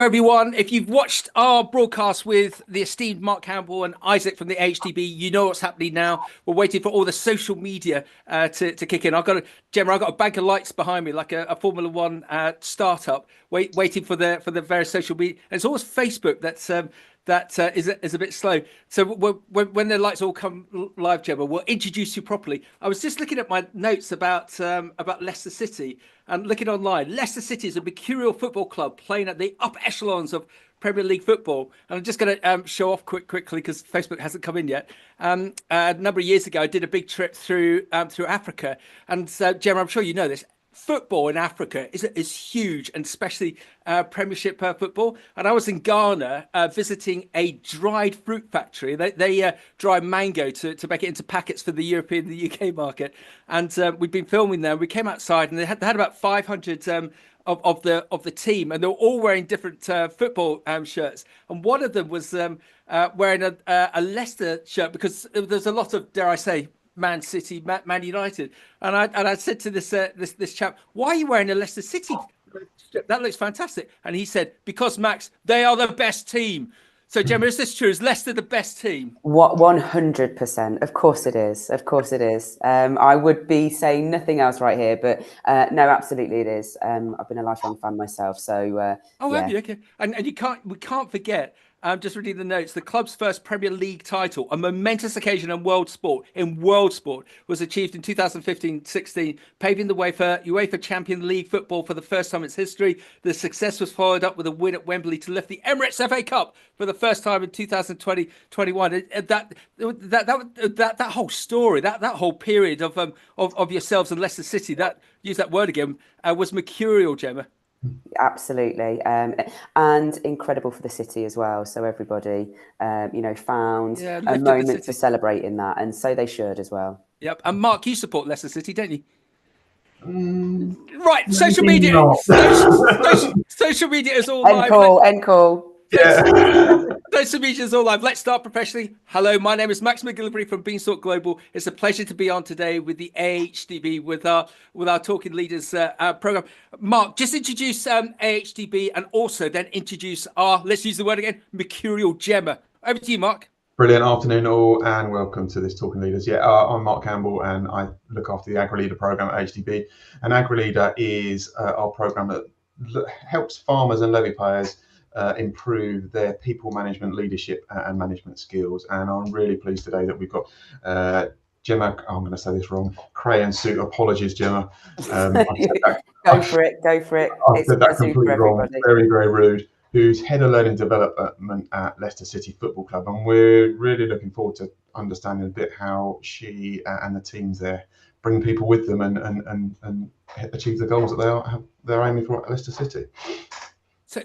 Everyone, if you've watched our broadcast with the esteemed Mark Campbell and Isaac from the AHDB, you know what's happening now. We're waiting for all the social media to kick in. Gemma, I've got a bank of lights behind me, like a Formula One startup, waiting for the various social media. And it's always Facebook that is a bit slow. So when the lights all come live, Gemma, we'll introduce you properly. I was just looking at my notes about Leicester City and looking online. Leicester City is a mercurial football club playing at the upper echelons of Premier League football. And I'm just going to show off quickly because Facebook hasn't come in yet. A number of years ago, I did a big trip through Africa. And Gemma, I'm sure you know this. Football in Africa is huge, and especially Premiership football. And I was in Ghana visiting a dried fruit factory. They dry mango to make it into packets for the European and the UK market. And we've been filming there. We came outside, and they had about 500 of the team, and they were all wearing different football shirts. And one of them was wearing a Leicester shirt because there's a lot of, dare I say, Man City, Man United, and I said to this chap, "Why are you wearing a Leicester City? That looks fantastic." And he said, "Because Max, they are the best team." So, Gemma, is this true? Is Leicester the best team? What 100%? Of course it is. Of course it is. I would be saying nothing else right here, but no, absolutely it is. I've been a lifelong fan myself, so Have you? Okay, and we can't forget. Just reading the notes, the club's first Premier League title, a momentous occasion in world sport, was achieved in 2015-16, paving the way for UEFA Champions League football for the first time in its history. The success was followed up with a win at Wembley to lift the Emirates FA Cup for the first time in 2020-21. That whole story, that whole period of yourselves and Leicester City, use that word again, was mercurial, Gemma. Absolutely, and incredible for the city as well. So everybody, found a moment to celebrate in that, and so they should as well. Yep. And Mark, you support Leicester City, don't you? Right. Social media. Social media is all live. End call. Social media is all live. Let's start professionally. Hello, my name is Max McGillivray from Beanstalk Global. It's a pleasure to be on today with the AHDB with our Talking Leaders program. Mark, just introduce AHDB and also then introduce let's use the word again, mercurial Gemma. Over to you, Mark. Brilliant afternoon all, and welcome to this Talking Leaders. I'm Mark Campbell, and I look after the AgriLeader program at AHDB. And AgriLeader is our program that helps farmers and levy payers improve their people management, leadership and management skills. And I'm really pleased today that we've got Gemma, I'm going to say this wrong, Krasucka. Apologies, Gemma. Go for it. I said that completely wrong. Very, very rude. Who's Head of Learning Development at Leicester City Football Club. And we're really looking forward to understanding a bit how she and the teams there bring people with them and achieve the goals that they're aiming for at Leicester City.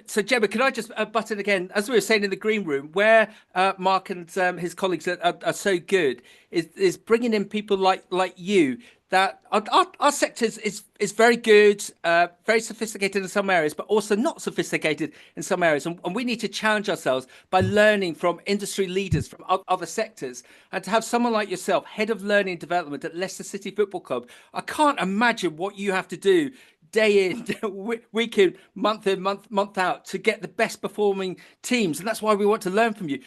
So Gemma, can I just butt in again? As we were saying in the green room, where Mark and his colleagues are so good is bringing in people like you. That our sector is very good, very sophisticated in some areas, but also not sophisticated in some areas. And we need to challenge ourselves by learning from industry leaders from other sectors. And to have someone like yourself, Head of Learning and Development at Leicester City Football Club, I can't imagine what you have to do day in, week in, month out to get the best performing teams. And that's why we want to learn from you.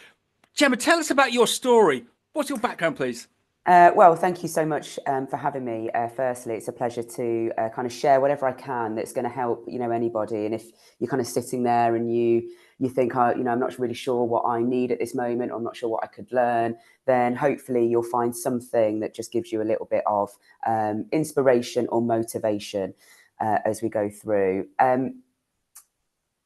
Gemma, tell us about your story. What's your background, please? Well, thank you so much for having me. Firstly, it's a pleasure to kind of share whatever I can that's going to help, anybody. And if you're kind of sitting there and you think, I'm not really sure what I need at this moment, or I'm not sure what I could learn, then hopefully you'll find something that just gives you a little bit of inspiration or motivation as we go through.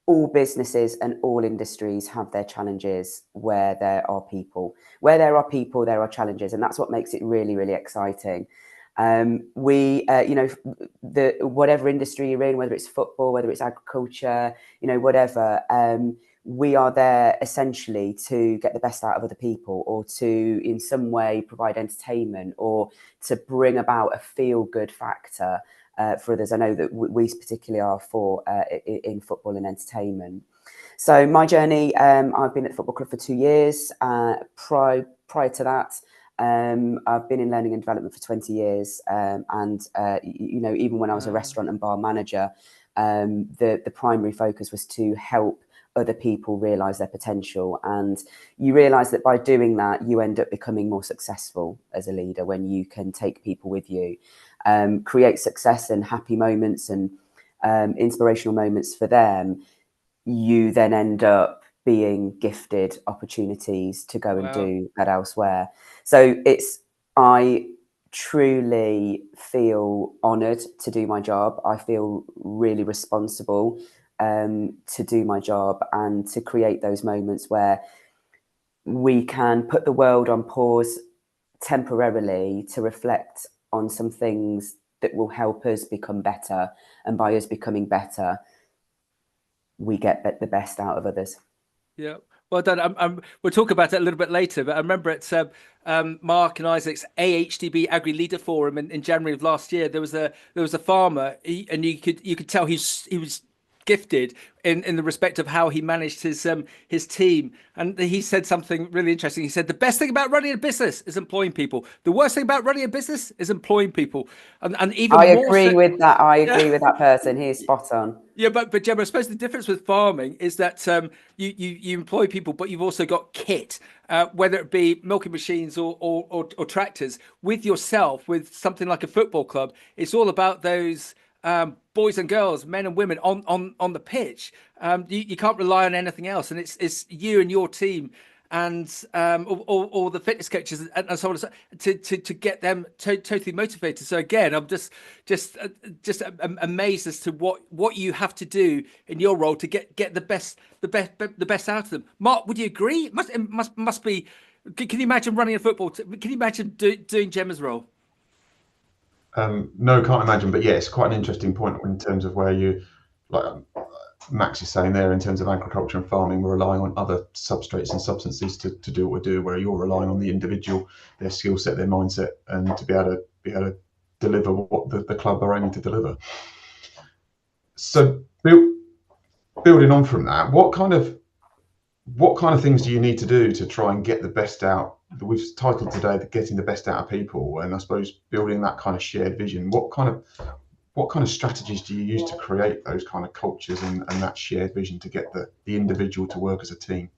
All businesses and all industries have their challenges where there are people. Where there are people, there are challenges. And that's what makes it really, really exciting. Whatever industry you're in, whether it's football, whether it's agriculture, whatever, we are there essentially to get the best out of other people, or to in some way provide entertainment, or to bring about a feel-good factor for others. I know that we particularly are for in football and entertainment. So my journey, I've been at the football club for 2 years. Prior to that, I've been in learning and development for 20 years. Even when I was a restaurant and bar manager, the primary focus was to help other people realise their potential. And you realise that by doing that, you end up becoming more successful as a leader when you can take people with you, create success and happy moments and inspirational moments for them. You then end up being gifted opportunities to go and do that elsewhere. So I truly feel honoured to do my job. I feel really responsible to do my job and to create those moments where we can put the world on pause temporarily to reflect on some things that will help us become better. And by us becoming better, we get the best out of others. Yeah, well done. We'll talk about it a little bit later, but I remember at Mark and Isaac's AHDB Agri Leader Forum in January of last year, there was a farmer, and you could tell he was gifted in the respect of how he managed his team. And he said something really interesting. He said, the best thing about running a business is employing people. The worst thing about running a business is employing people. And even I more agree so, with that. I agree with that person. He is spot on. yeah, but Gemma, I suppose the difference with farming is that you employ people, but you've also got kit, whether it be milking machines or tractors. With yourself, with something like a football club, it's all about those boys and girls, men and women on the pitch. You can't rely on anything else, and it's you and your team and all the fitness coaches and so on to get them totally motivated. So again, I'm just amazed as to what you have to do in your role to get the best out of them. Mark, would you agree? It must be. Can you imagine running a football? Can you imagine doing Gemma's role? No, can't imagine. But yeah, it's quite an interesting point in terms of where you, like Max is saying there, in terms of agriculture and farming, we're relying on other substrates and substances to do what we do, where you're relying on the individual, their skill set, their mindset, and to be able to deliver what the club are aiming to deliver. So building on from that, what kind of things do you need to do to try and get the best out? We've titled today "Getting the Best Out of People," and I suppose building that kind of shared vision. What kind of strategies do you use to create those kind of cultures and that shared vision to get the individual to work as a team?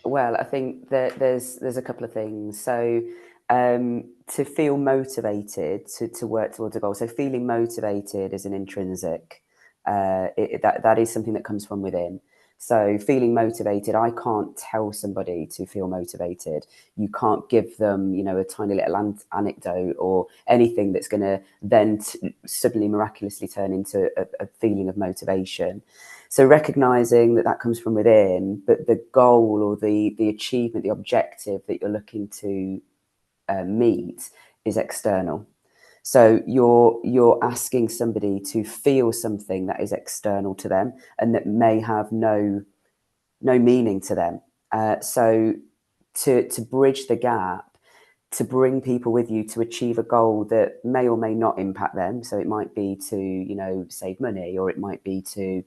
Well, I think that there's a couple of things. So to feel motivated to work towards a goal. So feeling motivated is an intrinsic. That is something that comes from within. So feeling motivated, I can't tell somebody to feel motivated. You can't give them, a tiny little anecdote or anything that's going to then suddenly miraculously turn into a feeling of motivation. So recognizing that comes from within, but the goal or the achievement, the objective that you're looking to meet is external. So you're asking somebody to feel something that is external to them and that may have no meaning to them. So to bridge the gap, to bring people with you to achieve a goal that may or may not impact them. So it might be to save money, or it might be to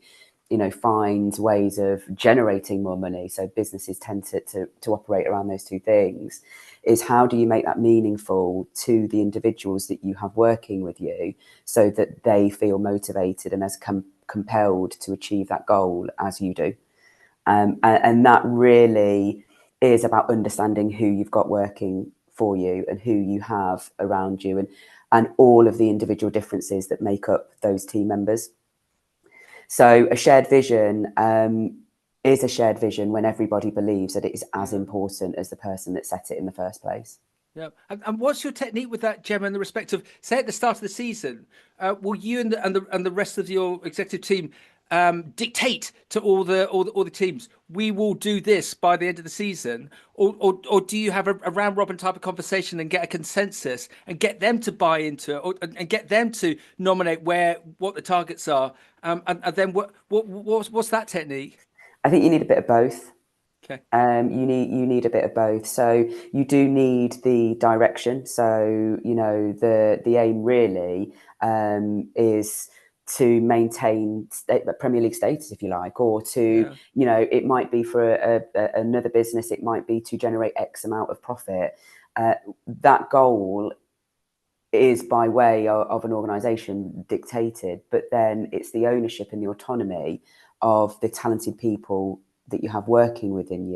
find ways of generating more money. So businesses tend to operate around those two things. Is how do you make that meaningful to the individuals that you have working with you so that they feel motivated and as compelled to achieve that goal as you do. And that really is about understanding who you've got working for you and who you have around you and all of the individual differences that make up those team members. So a shared vision is a shared vision when everybody believes that it is as important as the person that set it in the first place. Yeah, and what's your technique with that, Gemma, in the respect of, say, at the start of the season, will you and the rest of your executive team dictate to all the teams, we will do this by the end of the season, or do you have a round robin type of conversation and get a consensus and get them to buy into it, and get them to nominate what the targets are, and then what's that technique? I think you need a bit of both. Okay. You need a bit of both. So you do need the direction. So the aim really is to maintain Premier League status, if you like, or to it might be for another business. It might be to generate X amount of profit. That goal is by way of an organisation dictated, but then it's the ownership and the autonomy of the talented people that you have working within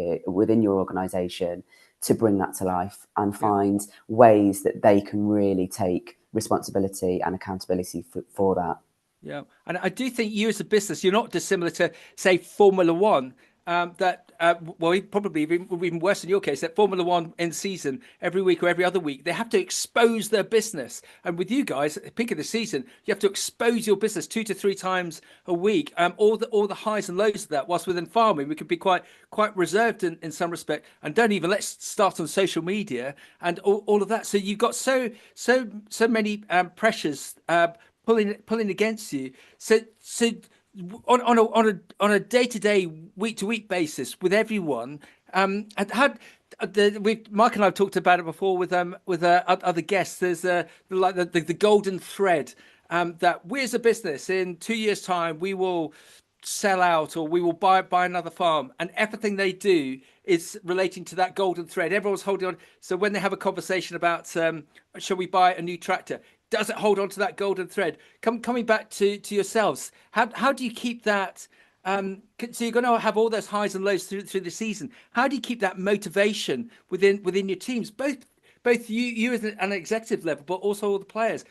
your organisation to bring that to life and find ways that they can really take responsibility and accountability for that. Yeah, and I do think you as a business, you're not dissimilar to, say, Formula One. Well, probably even worse in your case, that Formula One in season every week or every other week, they have to expose their business. And with you guys, at the peak of the season, you have to expose your business 2 to 3 times a week. All the highs and lows of that. Whilst within farming, we could be quite reserved in some respect, and don't even let's start on social media and all of that. So you've got so many pressures pulling against you. So on a day-to-day, week-to-week basis with everyone, and how Mark and I have talked about it before with other guests. There's the golden thread that we as a business in 2 years' time we will sell out or we will buy another farm, and everything they do is relating to that golden thread. Everyone's holding on. So when they have a conversation about shall we buy a new tractor, does it hold on to that golden thread? Coming back to yourselves, how do you keep that? So you're going to have all those highs and lows through the season. How do you keep that motivation within your teams, both you as an executive level, but also all the players?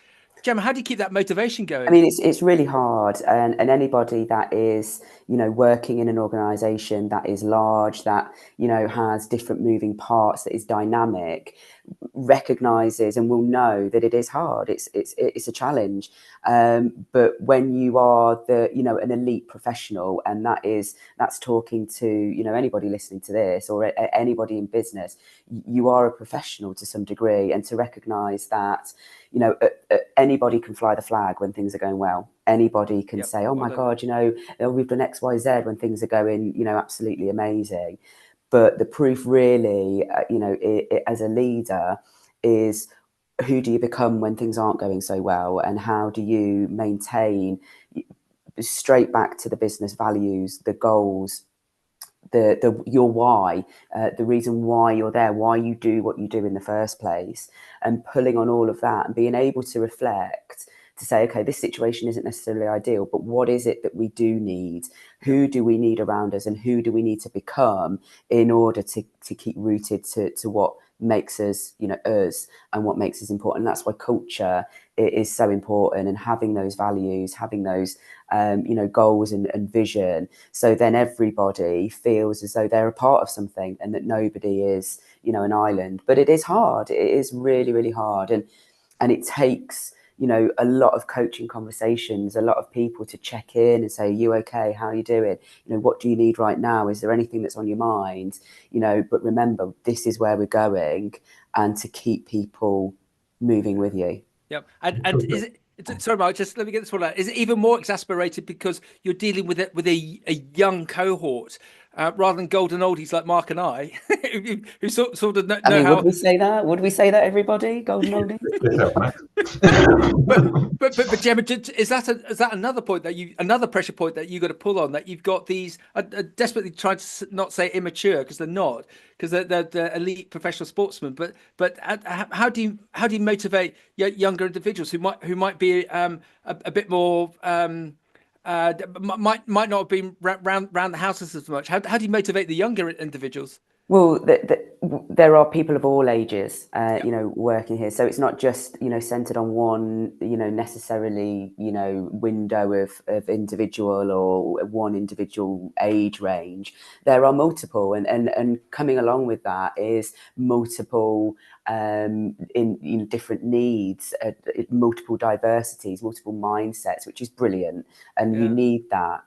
Gemma, how do you keep that motivation going? I mean, it's really hard, and anybody that is, working in an organisation that is large, that has different moving parts, that is dynamic, recognises and will know that it is hard. It's a challenge, but when you are an elite professional, and that's talking to anybody listening to this or anybody in business, you are a professional to some degree, and to recognise that anybody can fly the flag when things are going well. Anybody can say, oh my God, we've done X, Y, Z when things are going, absolutely amazing. But the proof really, as a leader, is who do you become when things aren't going so well, and how do you maintain, straight back to the business values, the goals, your why, the reason why you're there, why you do what you do in the first place, and pulling on all of that and being able to reflect, to say, okay, this situation isn't necessarily ideal, but what is it that we do need? Who do we need around us, and who do we need to become in order to keep rooted to what makes us, us, and what makes us important? And that's why culture is so important, and having those values, having those goals and vision, so then everybody feels as though they're a part of something, and that nobody is an island. But it is hard. It is really, really hard, and it takes a lot of coaching conversations, a lot of people to check in and say, are you okay? How are you doing? What do you need right now? Is there anything that's on your mind? But remember, this is where we're going, and to keep people moving with you. Yep. And is it, sorry, Mark, just let me get this one out. Is it even more exasperated because you're dealing with a young cohort rather than golden oldies like Mark and I, who sort of know how? Would we say that? Would we say that, everybody? Golden oldies? but Gemma, is that another point another pressure point that you got to pull on, that you've got these desperately trying to not say immature, because they're not, because they're elite professional sportsmen, but how do you motivate younger individuals who might be a bit more might not have been round the houses as much? How do you motivate the younger individuals? Well, there are people of all ages, working here. So it's not just, centered on one, necessarily, window of individual or one individual age range. There are multiple, and coming along with that is multiple in different needs, multiple diversities, multiple mindsets, which is brilliant. And you need that.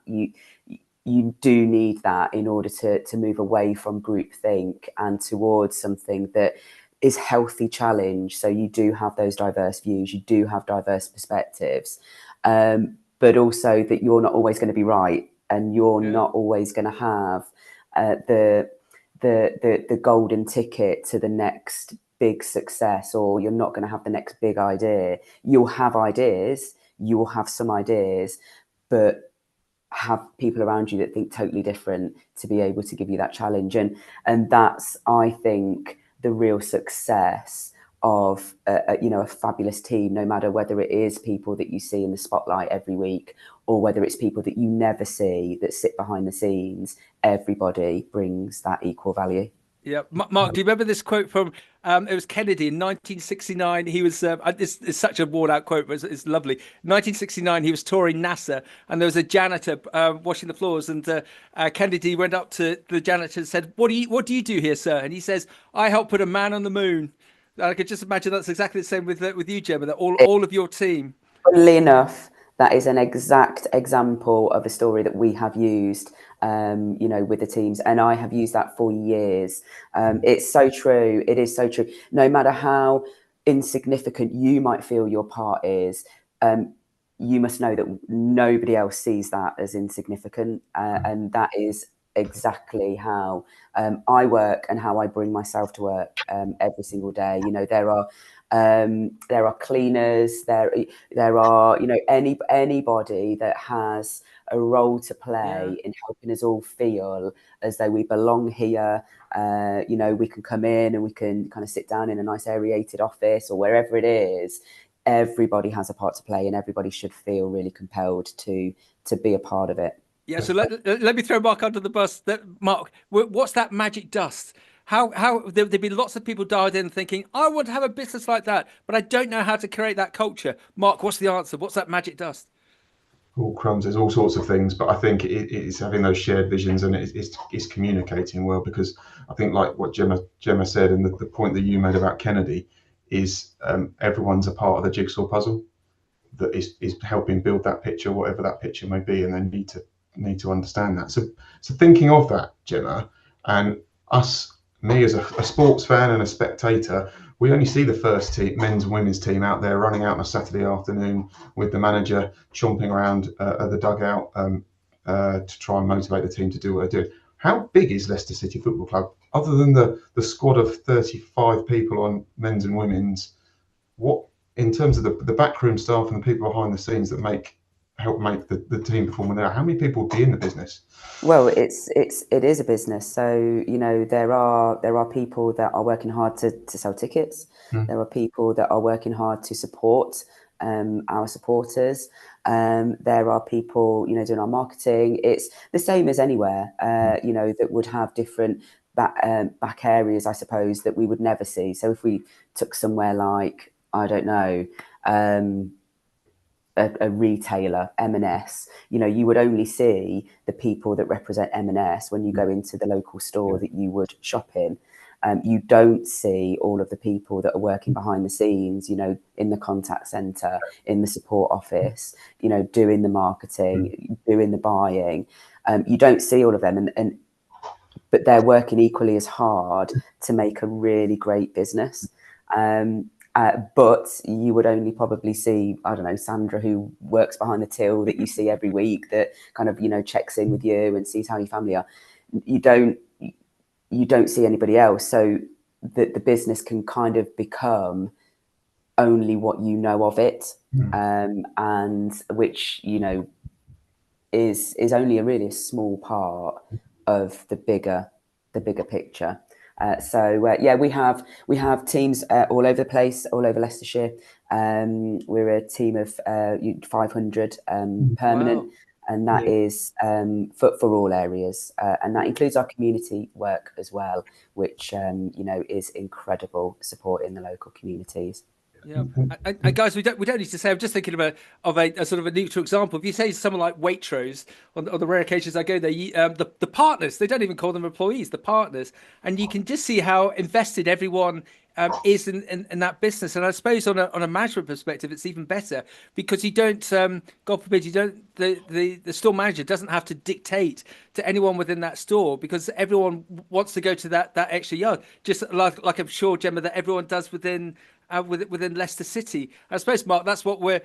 You do need that in order to move away from groupthink and towards something that is healthy challenge. So you do have those diverse views, you do have diverse perspectives, but also that you're not always going to be right, and you're not always going to have the golden ticket to the next big success, or you're not going to have the next big idea. You'll have ideas, you will have some ideas, but have people around you that think totally different to be able to give you that challenge. And that's, I think, the real success of a fabulous team, no matter whether it is people that you see in the spotlight every week, or whether it's people that you never see that sit behind the scenes, everybody brings that equal value. Yeah, Mark, do you remember this quote from it was Kennedy in 1969? He was this is such a worn out quote, but it's lovely. 1969, he was touring NASA, and there was a janitor washing the floors, and Kennedy went up to the janitor and said, what do you do here, sir?" And he says, "I helped put a man on the moon." And I could just imagine that's exactly the same with you, Gemma. That all of your team. Funnily enough, that is an exact example of a story that we have used, with the teams, and I have used that for years. It's so true. It is so true. No matter how insignificant you might feel your part is, you must know that nobody else sees that as insignificant, and that is exactly how I work and how I bring myself to work every single day. There are cleaners, there are anybody that has a role to play in helping us all feel as though we belong here. We can come in and we can kind of sit down in a nice aerated office or wherever it is. Everybody has a part to play, and everybody should feel really compelled to be a part of it. Yeah, so let me throw Mark under the bus. Mark, what's that magic dust? How there'd be lots of people dialed in thinking, I want to have a business like that, but I don't know how to create that culture. Mark, what's the answer? What's that magic dust? All crumbs. There's all sorts of things, but I think it's having those shared visions, and it's communicating well, because I think, like what Gemma said, and the point that you made about Kennedy is everyone's a part of the jigsaw puzzle that is helping build that picture, whatever that picture may be, and then need to understand that. So thinking of that, Gemma, and me as a sports fan and a spectator, we only see the first team, men's and women's team, out there running out on a Saturday afternoon with the manager chomping around at the dugout to try and motivate the team to do what they do. How big is Leicester City Football Club? Other than the squad of 35 people on men's and women's, what, in terms of the backroom staff and the people behind the scenes that help make the team perform there, how many people would be in the business? Well, it is a business. So, there are people that are working hard to sell tickets. There are people that are working hard to support our supporters. There are people, doing our marketing. It's the same as anywhere, that would have different back areas, I suppose, that we would never see. So if we took somewhere like, I don't know, a retailer, M&S, you would only see the people that represent M&S when you go into the local store that you would shop in. You don't see all of the people that are working behind the scenes, in the contact centre, in the support office, doing the marketing, doing the buying. You don't see all of them, but they're working equally as hard to make a really great business. But you would only probably see, I don't know, Sandra, who works behind the till that you see every week, that kind of, checks in with you and sees how your family are. You don't see anybody else. So the business can kind of become only what you know of it, and which, is only really a small part of the bigger picture. We have teams all over the place, all over Leicestershire. We're a team of 500 permanent. Wow. And that is for all areas, and that includes our community work as well, which is incredible support in the local communities. Yeah, and guys, we don't need to say. I'm just thinking of a sort of a neutral example. If you say someone like Waitrose, on the rare occasions I go there, the partners, they don't even call them employees, the partners, and you can just see how invested everyone is in that business. And I suppose on a management perspective, it's even better, because you don't, God forbid, the store manager doesn't have to dictate to anyone within that store, because everyone wants to go to that extra yard, just like I'm sure, Gemma, that everyone does within Leicester City. I suppose, Mark, that's what we're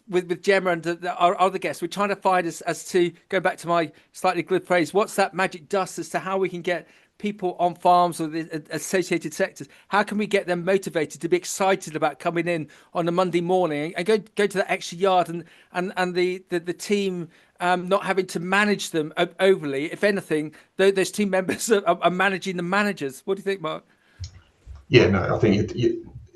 with Gemma and our other guests. We're trying to find as to go back to my slightly glib phrase. What's that magic dust as to how we can get people on farms or the associated sectors? How can we get them motivated to be excited about coming in on a Monday morning and go to that extra yard, and the team not having to manage them overly? If anything, those team members are managing the managers. What do you think, Mark? Yeah, no, I think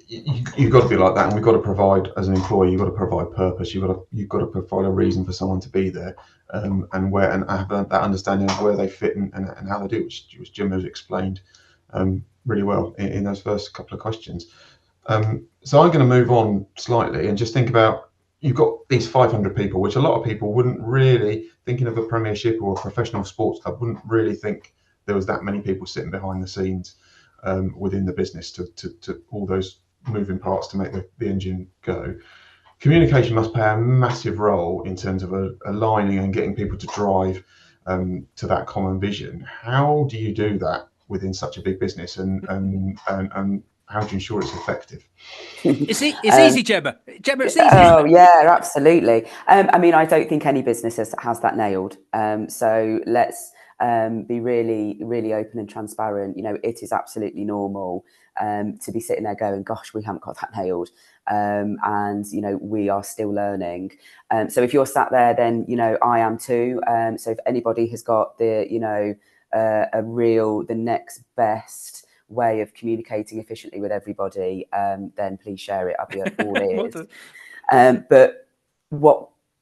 you've got to be like that, and we've got to provide, as an employee, you've got to provide purpose. You've got to provide a reason for someone to be there, and have that understanding of where they fit and how they do, which Jim has explained really well in those first couple of questions. So I'm going to move on slightly and just think about, you've got these 500 people, which a lot of people wouldn't really, thinking of a Premiership or a professional sports club, wouldn't really think there was that many people sitting behind the scenes within the business to all those moving parts to make the engine go. Communication must play a massive role in terms of aligning and getting people to drive to that common vision. How do you do that within such a big business, and how do you ensure it's effective? It's easy, Gemma. Gemma, it's easy. Oh yeah, absolutely. I mean, I don't think any business has that nailed. So let's be really, really open and transparent. You know, it is absolutely normal to be sitting there going, gosh, we haven't got that nailed. And, you know, we are still learning. So if you're sat there, then, you know, I am too. So if anybody has got the, you know, the next best way of communicating efficiently with everybody, then please share it. I'll be all ears. But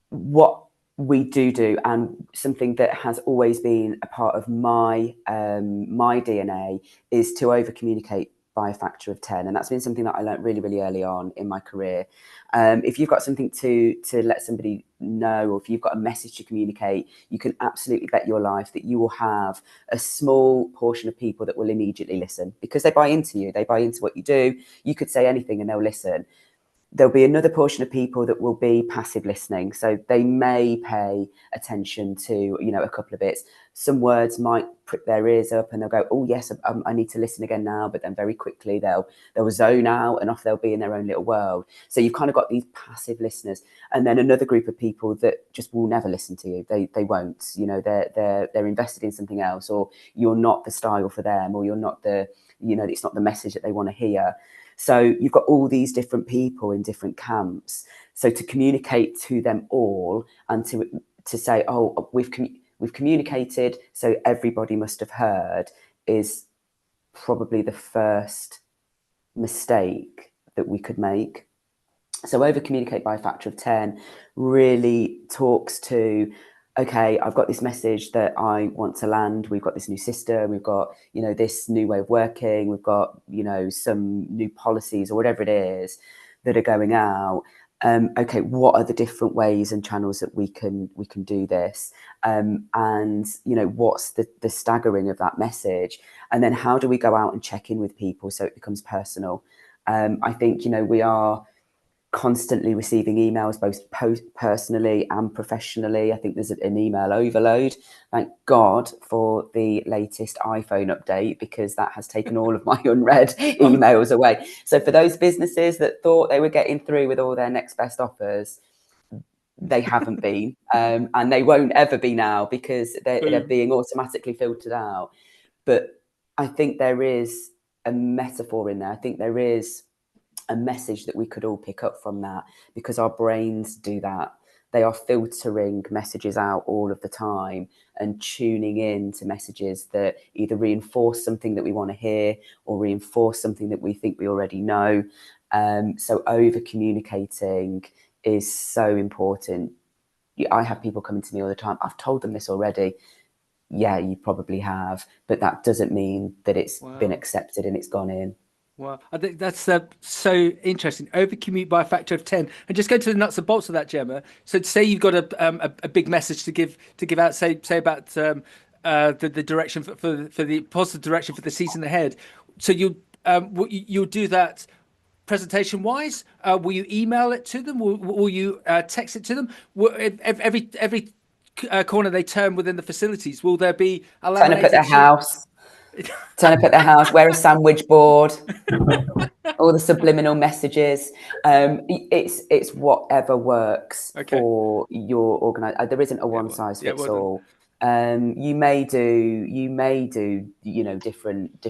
what we do, and something that has always been a part of my my DNA, is to over communicate by a factor of 10, and that's been something that I learned really, really early on in my career. If you've got something to let somebody know, or if you've got a message to communicate, you can absolutely bet your life that you will have a small portion of people that will immediately listen, because they buy into you, they buy into what you do. You could say anything and they'll listen. There'll be another portion of people that will be passive listening. So they may pay attention to, you know, a couple of bits. Some words might prick their ears up and they'll go, oh yes, I need to listen again now. But then very quickly they'll zone out and off they'll be in their own little world. So you've kind of got these passive listeners, and then another group of people that just will never listen to you. They won't, you know, they're invested in something else, or you're not the style for them, or you're not the, you know, it's not the message that they want to hear. So you've got all these different people in different camps. So to communicate to them all, and to say, oh, we've communicated, so everybody must have heard, is probably the first mistake that we could make. So over communicate by a factor of 10 really talks to, okay, I've got this message that I want to land. We've got this new system. We've got, you know, this new way of working. We've got, you know, some new policies or whatever it is that are going out. Okay, what are the different ways and channels that we can do this? And, you know, what's the staggering of that message? And then how do we go out and check in with people so it becomes personal? I think, you know, we are constantly receiving emails, both personally and professionally. I think there's an email overload. Thank God for the latest iPhone update, because that has taken all of my unread emails away. So for those businesses that thought they were getting through with all their next best offers, they haven't been, and they won't ever be now, because they're being automatically filtered out. But I think there is a metaphor in there. I think there is a message that we could all pick up from that, because our brains do that. They are filtering messages out all of the time and tuning in to messages that either reinforce something that we want to hear or reinforce something that we think we already know. So over communicating is so important. I have people coming to me all the time. I've told them this already. Yeah, you probably have, but that doesn't mean that it's been accepted and it's gone in. Well, I think that's so interesting. Over commute by a factor of 10, and just go to the nuts and bolts of that, Gemma. So say you've got a big message to give out, say about the direction for the positive direction for the season ahead. So you'll do that presentation wise. Will you email it to them? Will you text it to them? Every corner they turn within the facilities, will there be a turn up at their house? Turn up at their house, wear a sandwich board, all the subliminal messages. It's whatever works for your organisation. There isn't a one size fits all. You may do, you know, different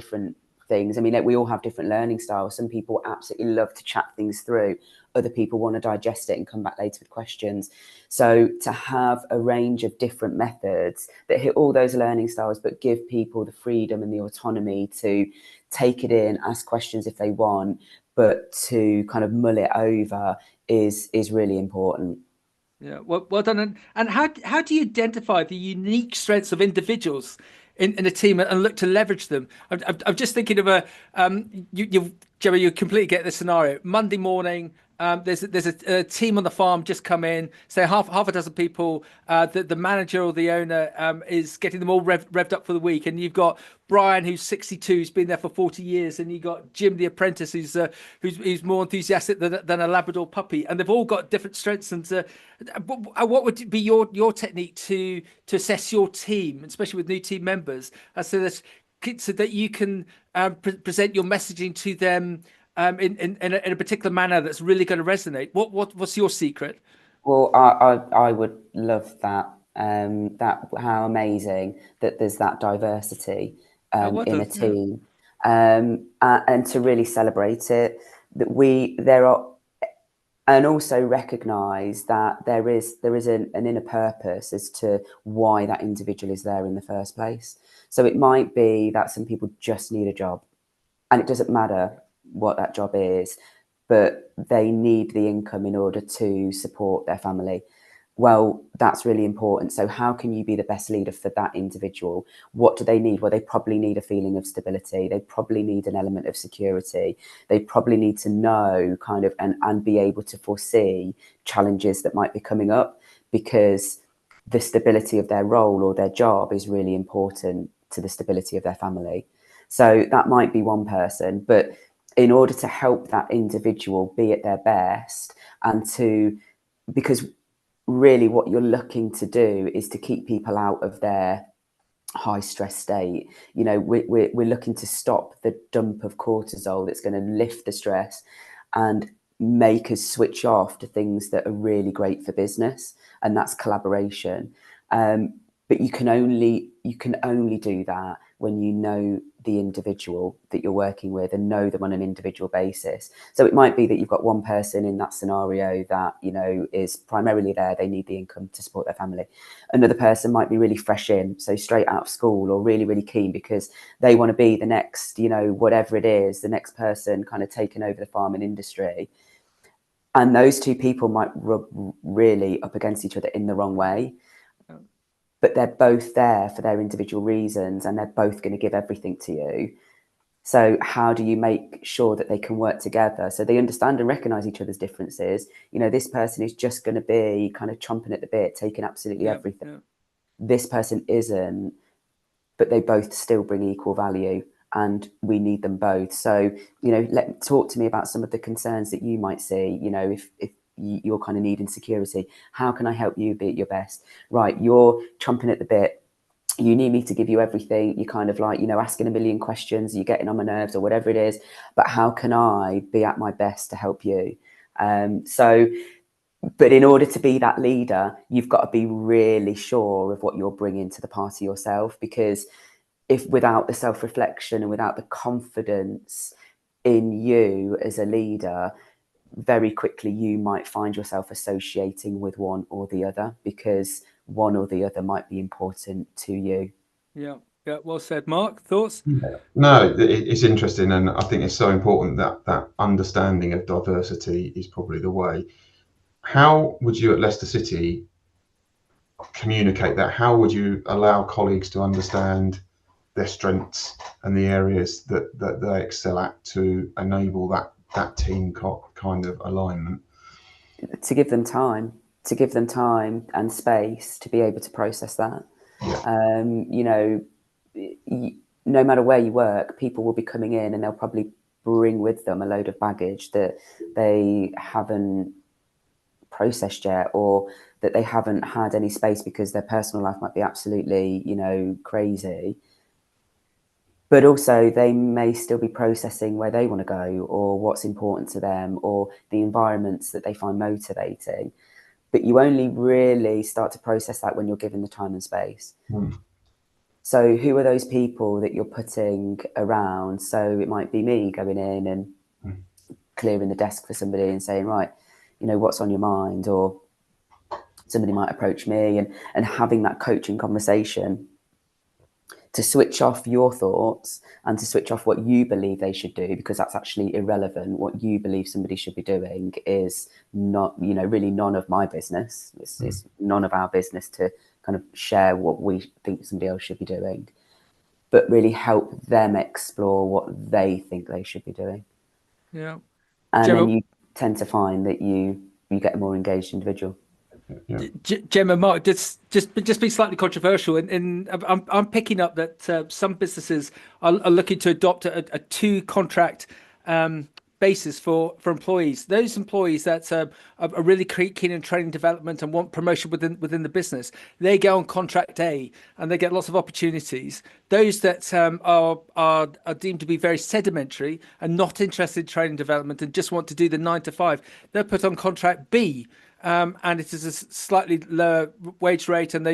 things. I mean, we all have different learning styles. Some people absolutely love to chat things through. Other people want to digest it and come back later with questions. So to have a range of different methods that hit all those learning styles, but give people the freedom and the autonomy to take it in, ask questions if they want, but to kind of mull it over is really important. Yeah, well done. And how do you identify the unique strengths of individuals in a team and look to leverage them? I'm just thinking of Gemma, you completely get this scenario. Monday morning, there's a team on the farm just come in, say half a dozen people. The manager or the owner is getting them all revved up for the week, and you've got Brian, who's 62, who's been there for 40 years, and you got Jim, the apprentice, who's more enthusiastic than a Labrador puppy, and they've all got different strengths. And what would be your technique to assess your team, especially with new team members, so that you can present your messaging to them in a particular manner that's really going to resonate? What's your secret? Well, I would love that. That how amazing that there's that diversity in a team, and to really celebrate it. And also recognise that there is an inner purpose as to why that individual is there in the first place. So it might be that some people just need a job, and it doesn't matter what that job is, but they need the income in order to support their family. Well, that's really important. So how can you be the best leader for that individual? What do they need? Well, they probably need a feeling of stability. They probably need an element of security. They probably need to know kind of and be able to foresee challenges that might be coming up, because the stability of their role or their job is really important to the stability of their family. So that might be one person, but in order to help that individual be at their best, because really what you're looking to do is to keep people out of their high stress state. You know, we're looking to stop the dump of cortisol that's going to lift the stress and make us switch off to things that are really great for business, and that's collaboration. But you can only do that when you know the individual that you're working with and know them on an individual basis. So it might be that you've got one person in that scenario that, you know, is primarily there, they need the income to support their family. Another person might be really fresh in, so straight out of school, or really, really keen because they want to be the next, you know, whatever it is, the next person kind of taking over the farming industry. And those two people might rub really up against each other in the wrong way. But they're both there for their individual reasons, and they're both going to give everything to you. So how do you make sure that they can work together so they understand and recognize each other's differences? You know, this person is just going to be kind of chomping at the bit, taking absolutely everything. Yeah. This person isn't, but they both still bring equal value, and we need them both. So, you know, talk to me about some of the concerns that you might see. You know, if you're kind of needing security, how can I help you be at your best? Right, you're chomping at the bit, you need me to give you everything, you're kind of like, you know, asking a million questions, you're getting on my nerves or whatever it is, but how can I be at my best to help you? But in order to be that leader, you've got to be really sure of what you're bringing to the party yourself, because if without the self-reflection and without the confidence in you as a leader, very quickly you might find yourself associating with one or the other, because one or the other might be important to you. Yeah, well said. Mark, thoughts? Yeah. No, it's interesting, and I think it's so important that understanding of diversity is probably the way. How would you at Leicester City communicate that? How would you allow colleagues to understand their strengths and the areas that they excel at to enable that team kind of alignment? To give them time and space to be able to process that. Yeah. You know, no matter where you work, people will be coming in and they'll probably bring with them a load of baggage that they haven't processed yet, or that they haven't had any space because their personal life might be absolutely, you know, crazy. But also they may still be processing where they want to go, or what's important to them, or the environments that they find motivating. But you only really start to process that when you're given the time and space. So who are those people that you're putting around? So it might be me going in and clearing the desk for somebody and saying, right, you know, what's on your mind? Or somebody might approach me and having that coaching conversation to switch off your thoughts and to switch off what you believe they should do, because that's actually irrelevant. What you believe somebody should be doing is not, you know, really none of my business. It's none of our business to kind of share what we think somebody else should be doing, but really help them explore what they think they should be doing. Yeah. And Gemma, then you tend to find that you get a more engaged individual. Yeah. Gemma, Mark, just be slightly controversial, and I'm picking up that some businesses are looking to adopt a two contract basis for employees. Those employees that are really keen in training development and want promotion within the business, they go on contract A and they get lots of opportunities. Those that are deemed to be very sedimentary and not interested in training development and just want to do the 9 to 5, they're put on contract B. And it is a slightly lower wage rate, and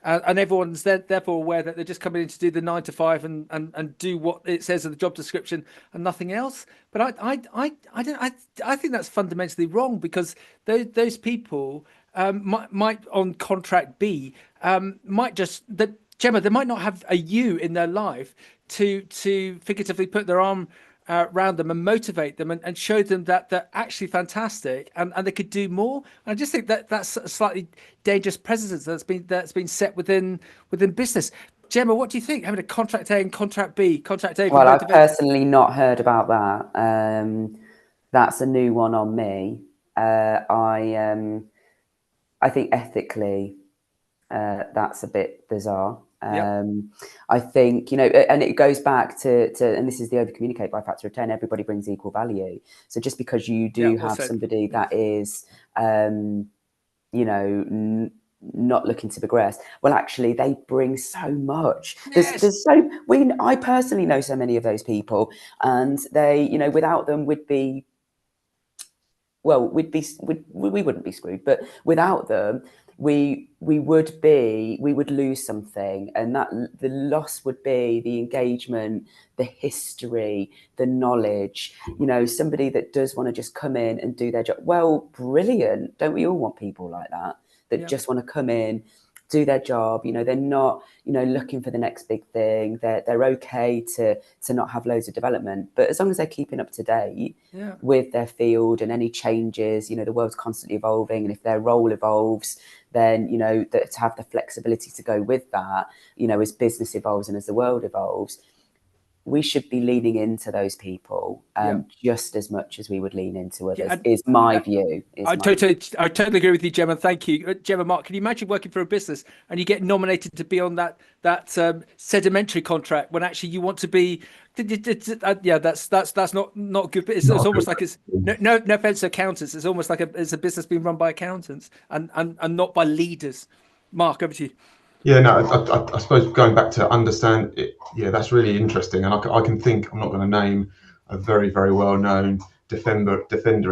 everyone's therefore aware that they're just coming in to do the 9 to 5 and do what it says in the job description and nothing else. But I think that's fundamentally wrong, because those people might on contract B might just that Gemma, they might not have a you in their life to figuratively put their arm around them and motivate them and show them that they're actually fantastic and they could do more. And I just think that that's a slightly dangerous precedent that's been set within business. Gemma, what do you think? Having a contract A and contract B, contract A. Well, I've personally not heard about that. That's a new one on me. I think ethically, that's a bit bizarre. I think, you know, and it goes back to and this is the over communicate by factor of 10. Everybody brings equal value. So just because you do have somebody that is you know, not looking to progress, well, actually they bring so much. I personally know so many of those people, and they, you know, without them we wouldn't be screwed, but without them we would lose something, and that the loss would be the engagement, the history, the knowledge. You know, somebody that does want to just come in and do their job. Well, brilliant. Don't we all want people like that just want to come in, do their job? You know, they're not, you know, looking for the next big thing. They're okay to not have loads of development, but as long as they're keeping up to date with their field and any changes, you know, the world's constantly evolving, and if their role evolves, then, you know, that to have the flexibility to go with that, you know, as business evolves and as the world evolves, we should be leaning into those people just as much as we would lean into others. Is my view. I totally agree with you, Gemma. Thank you, Gemma. Mark, can you imagine working for a business and you get nominated to be on that sedimentary contract when actually you want to be? That's not good. It's almost like it's no offense to accountants. It's almost like it's a business being run by accountants and not by leaders. Mark, over to you. Yeah, no, I suppose going back to understand it, that's really interesting. And I can think, I'm not going to name a very, very well-known defender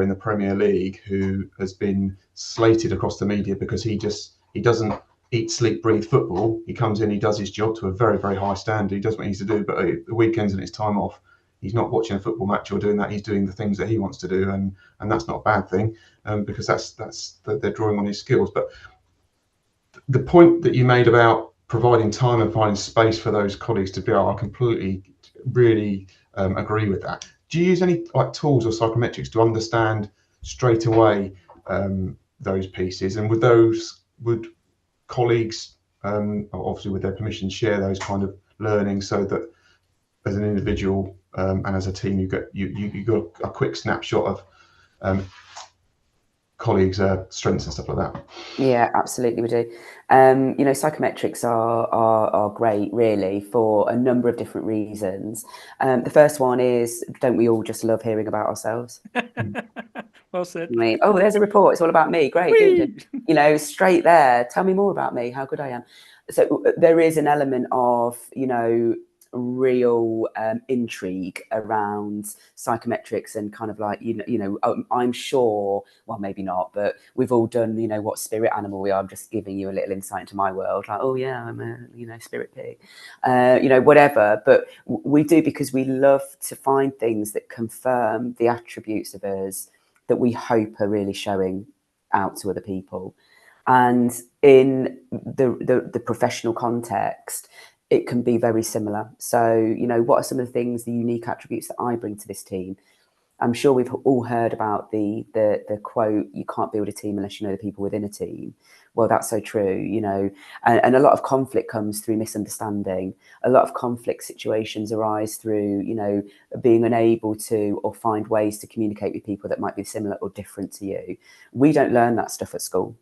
in the Premier League who has been slated across the media because he doesn't eat, sleep, breathe football. He comes in, he does his job to a very, very high standard. He does what he needs to do, but the weekends and his time off, he's not watching a football match or doing that. He's doing the things that he wants to do, and that's not a bad thing, because that's they're drawing on his skills. But the point that you made about providing time and finding space for those colleagues to be able, I completely, really agree with that. Do you use any tools or psychometrics to understand straight away those pieces? And would colleagues, obviously with their permission, share those kind of learnings so that as an individual and as a team, you got a quick snapshot of colleagues' strengths and stuff like that? Yeah, absolutely, we do. You know, psychometrics are great, really, for a number of different reasons. The first one is, don't we all just love hearing about ourselves? Well said. I mean, oh, there's a report. It's all about me. Great, you know, straight there. Tell me more about me. How good I am. So there is an element of, you know, real intrigue around psychometrics and kind of like, you know, I'm sure, well, maybe not, but we've all done, you know, what spirit animal we are. I'm just giving you a little insight into my world. Like, oh yeah, I'm a, you know, spirit pig, you know, whatever. But we do because we love to find things that confirm the attributes of us that we hope are really showing out to other people. And in the professional context, it can be very similar. So, you know, what are some of the things, the unique attributes that I bring to this team? I'm sure we've all heard about the quote, you can't build a team unless you know the people within a team. Well, that's so true, you know, and a lot of conflict comes through misunderstanding. A lot of conflict situations arise through, you know, being unable to or find ways to communicate with people that might be similar or different to you. We don't learn that stuff at school.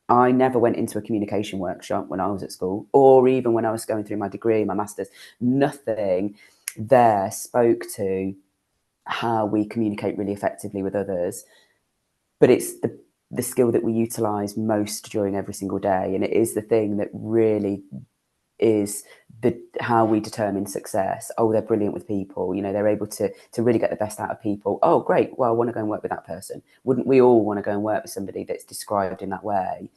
I never went into a communication workshop when I was at school, or even when I was going through my degree, my master's. Nothing there spoke to how we communicate really effectively with others, but it's the skill that we utilize most during every single day, and it is the thing that really is how we determine success. Oh, they're brilliant with people, you know, they're able to really get the best out of people. Oh, great, well, I want to go and work with that person. Wouldn't we all want to go and work with somebody that's described in that way?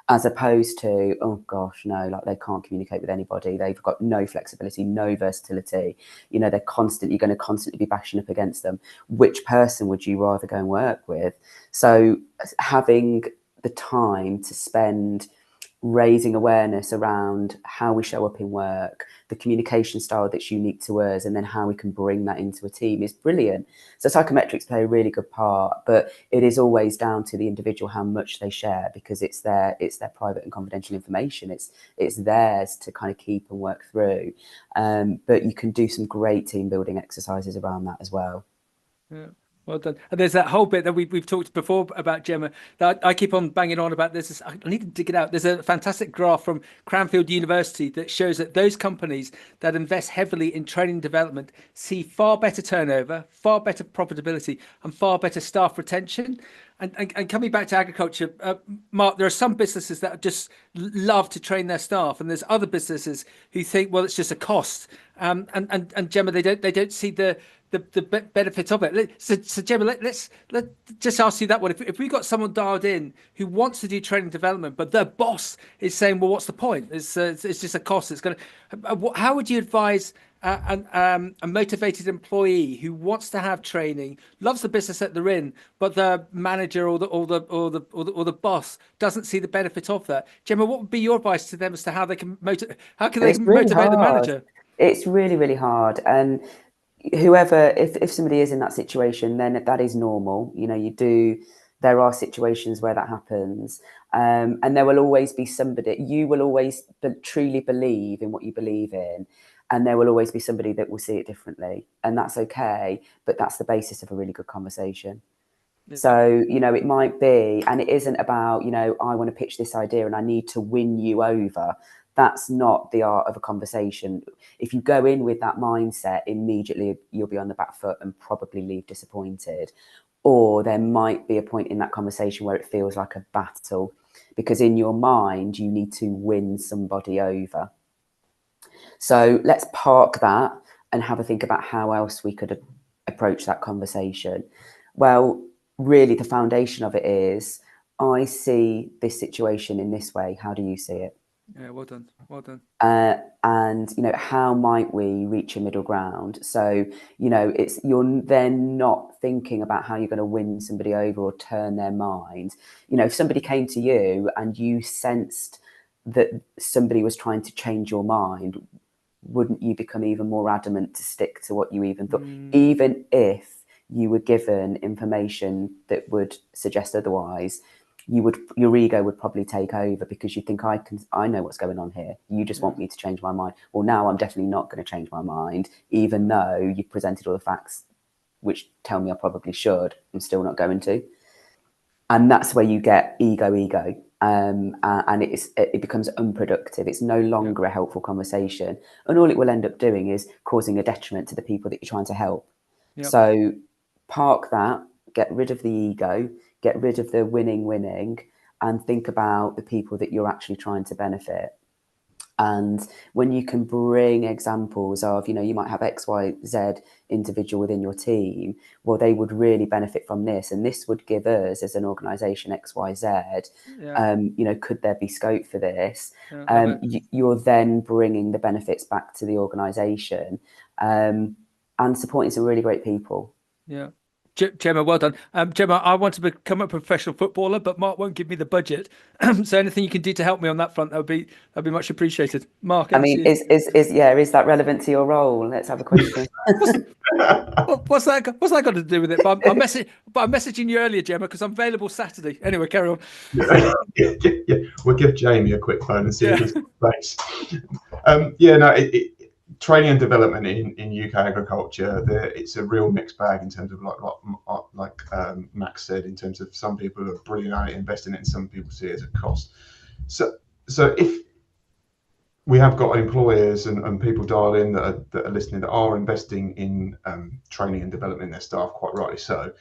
As opposed to, oh gosh, no, like they can't communicate with anybody. They've got no flexibility, no versatility. You know, you're going to constantly be bashing up against them. Which person would you rather go and work with? So having the time to spend raising awareness around how we show up in work, the communication style that's unique to us, and then how we can bring that into a team is brilliant. So psychometrics play a really good part, but it is always down to the individual how much they share, because it's their private and confidential information. It's theirs to kind of keep and work through. But you can do some great team building exercises around that as well. Yeah. Well done. And there's that whole bit that we've talked before about, Gemma, that I keep on banging on about this. I need to dig it out. There's a fantastic graph from Cranfield University that shows that those companies that invest heavily in training development see far better turnover, far better profitability, and far better staff retention. And coming back to agriculture, Mark, there are some businesses that just love to train their staff, and there's other businesses who think, well, it's just a cost. And Gemma, they don't see the benefits of it. So Gemma, let's just ask you that one. If we got someone dialed in who wants to do training development, but their boss is saying, well, what's the point? It's just a cost. It's going to. How would you advise a motivated employee who wants to have training, loves the business that they're in, but the manager or the boss doesn't see the benefit of that? Gemma, what would be your advice to them as to how they can motivate the manager? It's really, really hard. And whoever, if somebody is in that situation, then that is normal. You know, there are situations where that happens. And there will always be somebody, you will always truly believe in what you believe in. And there will always be somebody that will see it differently. And that's okay. But that's the basis of a really good conversation. Yeah. So, you know, it might be, and it isn't about, you know, I want to pitch this idea and I need to win you over. That's not the art of a conversation. If you go in with that mindset, immediately you'll be on the back foot and probably leave disappointed. Or there might be a point in that conversation where it feels like a battle, because in your mind, you need to win somebody over. So let's park that and have a think about how else we could approach that conversation. Well, really, the foundation of it is, I see this situation in this way. How do you see it? Yeah, well done. Well done. And, you know, how might we reach a middle ground? So, you know, you're then not thinking about how you're going to win somebody over or turn their mind. You know, if somebody came to you and you sensed that somebody was trying to change your mind, wouldn't you become even more adamant to stick to what you even thought, even if you were given information that would suggest otherwise? Your ego would probably take over, because you think, I know what's going on here. You just want me to change my mind. Well, now I'm definitely not going to change my mind, even though you've presented all the facts which tell me I probably should. I'm still not going to. And that's where you get ego. And it becomes unproductive. It's no longer a helpful conversation. And all it will end up doing is causing a detriment to the people that you're trying to help. Yep. So park that, get rid of the ego, get rid of the winning, and think about the people that you're actually trying to benefit. And when you can bring examples of, you know, you might have X, Y, Z individual within your team, well, they would really benefit from this. And this would give us as an organisation X, Y, Z, you know, could there be scope for this? You're then bringing the benefits back to the organisation and supporting some really great people. Yeah. Gemma, well done. Gemma, I want to become a professional footballer, but Mark won't give me the budget. So anything you can do to help me on that front, that'd be much appreciated. Mark, I mean, is that relevant to your role? Let's have a question. What's that got to do with it? But I'm messaging you earlier, Gemma, because I'm available Saturday. Anyway, carry on. Yeah. We'll give Jamie a quick phone and see if he's place. Training and development in UK agriculture, it's a real mixed bag in terms of like Max said, in terms of some people are brilliant at investing in it and some people see it as a cost. So if we have got employers and people dial in that are listening that are investing in training and developing their staff, quite rightly so.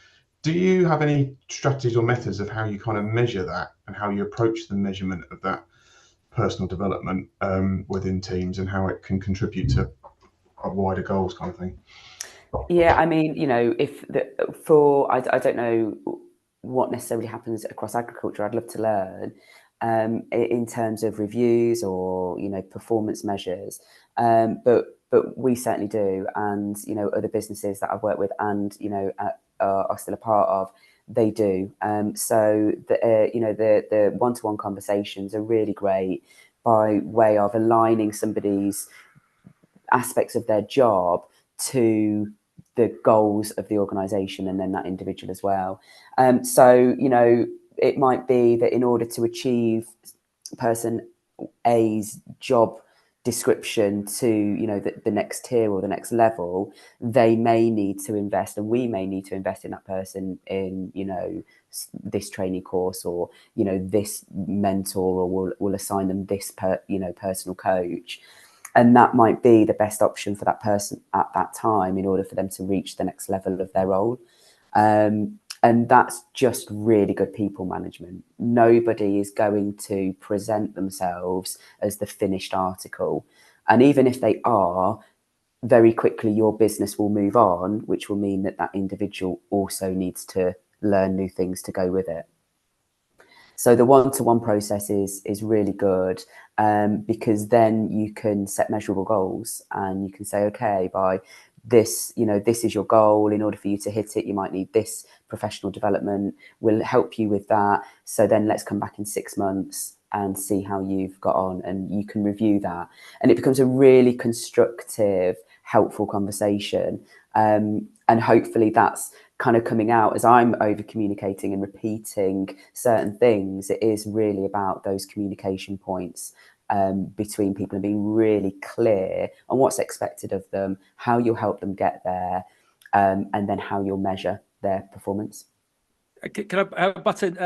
Do you have any strategies or methods of how you kind of measure that and how you approach the measurement of that personal development within teams and how it can contribute to a wider goals kind of thing? Yeah, I mean, I don't know what necessarily happens across agriculture. I'd love to learn in terms of reviews or performance measures, but we certainly do, and other businesses that I've worked with and are still a part of, they do. So the one-to-one conversations are really great by way of aligning somebody's aspects of their job to the goals of the organisation and then that individual as well. So it might be that in order to achieve person A's job description to the next tier or the next level, they may need to invest, and we may need to invest in that person in this training course, or this mentor, or we'll assign them this personal coach, and that might be the best option for that person at that time in order for them to reach the next level of their role. And that's just really good people management. Nobody is going to present themselves as the finished article. And even if they are, very quickly your business will move on, which will mean that individual also needs to learn new things to go with it. So the one-to-one process is really good, because then you can set measurable goals and you can say, okay, by this, this is your goal. In order for you to hit it, you might need this professional development. We'll help you with that. So then let's come back in 6 months and see how you've got on, and you can review that. And it becomes a really constructive, helpful conversation. And hopefully that's kind of coming out as I'm over communicating and repeating certain things. It is really about those communication points between people and being really clear on what's expected of them, how you'll help them get there, and then how you'll measure their performance. Can I have a button?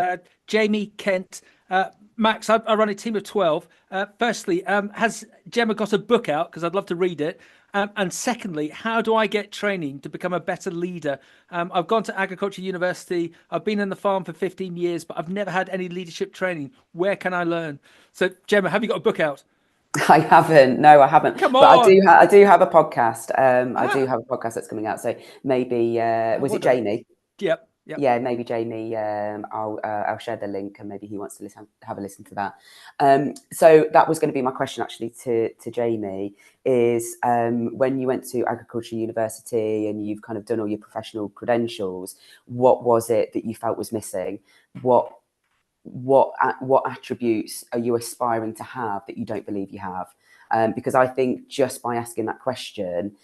Jamie, Kent, Max, I run a team of 12. Firstly, has Gemma got a book out? Because I'd love to read it. And secondly, how do I get training to become a better leader? I've gone to agriculture university. I've been in the farm for 15 years, but I've never had any leadership training. Where can I learn? So, Gemma, have you got a book out? I haven't. No, I haven't. Come on. But I do have a podcast. I do have a podcast that's coming out. So maybe was it Jamie? Yep. Yeah, maybe Jamie. I'll share the link, and maybe he wants to have a listen to that. So that was going to be my question actually to Jamie. Is when you went to agriculture university and you've kind of done all your professional credentials, what was it that you felt was missing? What attributes are you aspiring to have that you don't believe you have? Because I think just by asking that question,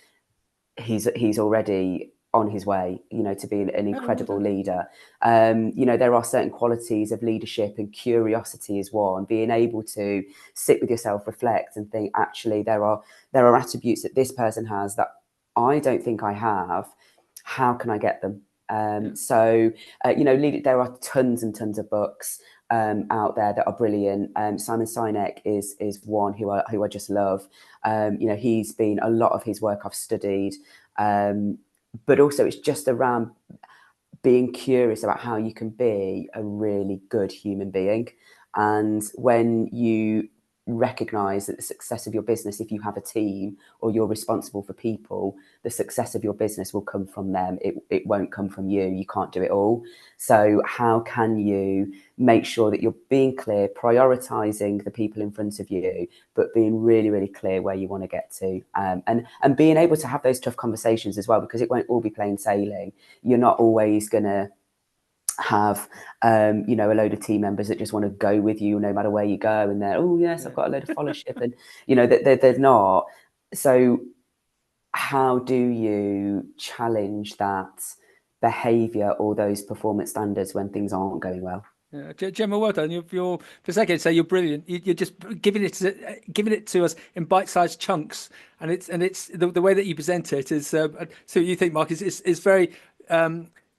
he's already on his way, to be an incredible leader. There are certain qualities of leadership, and curiosity is one. Being able to sit with yourself, reflect, and think, actually, there are attributes that this person has that I don't think I have. How can I get them? So there are tons and tons of books out there that are brilliant. Simon Sinek is one who I just love. He's been, a lot of his work I've studied. But also it's just around being curious about how you can be a really good human being. And when you recognize that the success of your business, if you have a team or you're responsible for people, the success of your business will come from them. It won't come from you. You can't do it all. So how can you make sure that you're being clear, prioritizing the people in front of you, but being really, really clear where you want to get to, and being able to have those tough conversations as well, because it won't all be plain sailing. You're not always going to have you know, a load of team members that just want to go with you no matter where you go, and they're, oh yes, I've got a load of followership, and you know, they're not. So how do you challenge that behavior or those performance standards when things aren't going well? Yeah, Gemma, well done. You're for a second say you're brilliant. You're just giving it to us in bite-sized chunks, and it's the way that you present it is. So you think, Mark, is very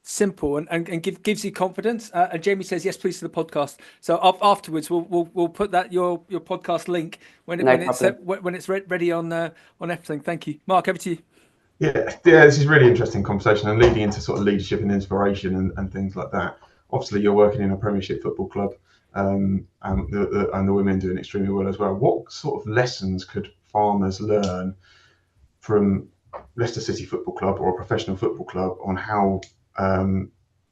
simple and gives you confidence. And Jamie says yes, please, to the podcast. So afterwards, we'll put that your podcast link when it's ready on everything. Thank you, Mark. Over to you. Yeah, this is really interesting conversation and leading into sort of leadership and inspiration and things like that. Obviously, you're working in a Premiership football club, and the women doing extremely well as well. What sort of lessons could farmers learn from Leicester City Football Club or a professional football club on how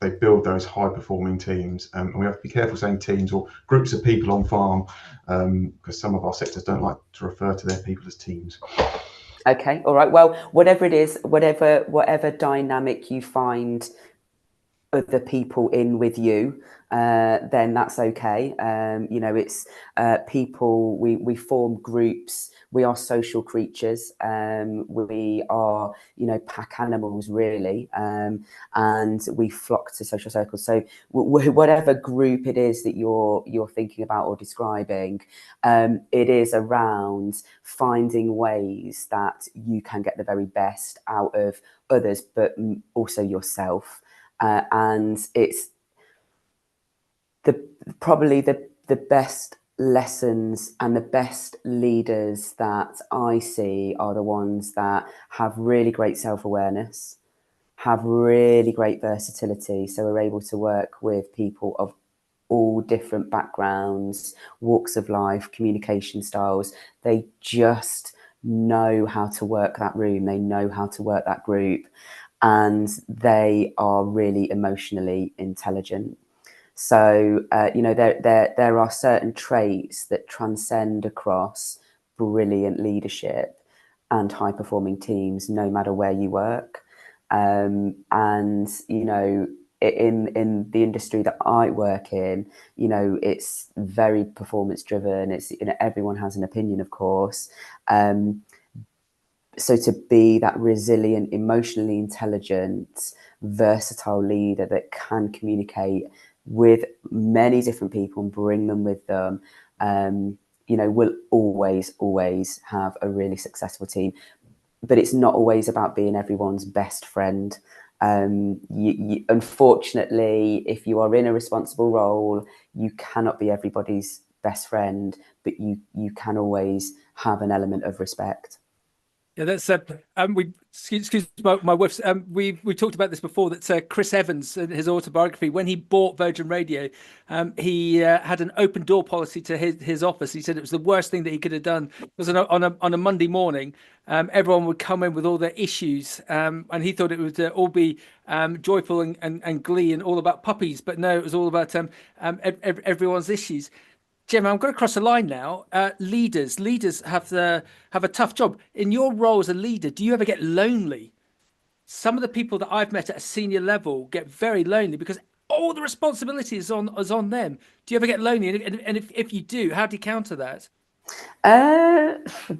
they build those high-performing teams? And we have to be careful saying teams or groups of people on farm, because some of our sectors don't like to refer to their people as teams. Okay, all right. Well, whatever it is, whatever dynamic you find other people in with you, then that's okay. You know, it's people. We form groups. We are social creatures. We are, you know, pack animals, really, and we flock to social circles. So whatever group it is that you're thinking about or describing, it is around finding ways that you can get the very best out of others, but also yourself. And it's probably the best lessons and the best leaders that I see are the ones that have really great self-awareness, have really great versatility, so we're able to work with people of all different backgrounds, walks of life, communication styles. They just know how to work that room, they know how to work that group, and they are really emotionally intelligent. So, you know, there are certain traits that transcend across brilliant leadership and high-performing teams, no matter where you work. And, you know, in the industry that I work in, you know, it's very performance-driven. It's, you know, everyone has an opinion, of course. So to be that resilient, emotionally intelligent, versatile leader that can communicate with many different people and bring them with them, you know, will always have a really successful team. But it's not always about being everyone's best friend. Unfortunately, if you are in a responsible role, you cannot be everybody's best friend, but you can always have an element of respect. Yeah, that's excuse my whiffs. We talked about this before. That Chris Evans, in his autobiography, when he bought Virgin Radio, he had an open door policy to his office. He said it was the worst thing that he could have done. It was on a Monday morning. Everyone would come in with all their issues, and he thought it would all be joyful and glee and all about puppies. But no, it was all about everyone's issues. Gemma, I'm going to cross the line now. Leaders have a tough job. In your role as a leader, do you ever get lonely? Some of the people that I've met at a senior level get very lonely because all the responsibility is on them. Do you ever get lonely? And if you do, how do you counter that?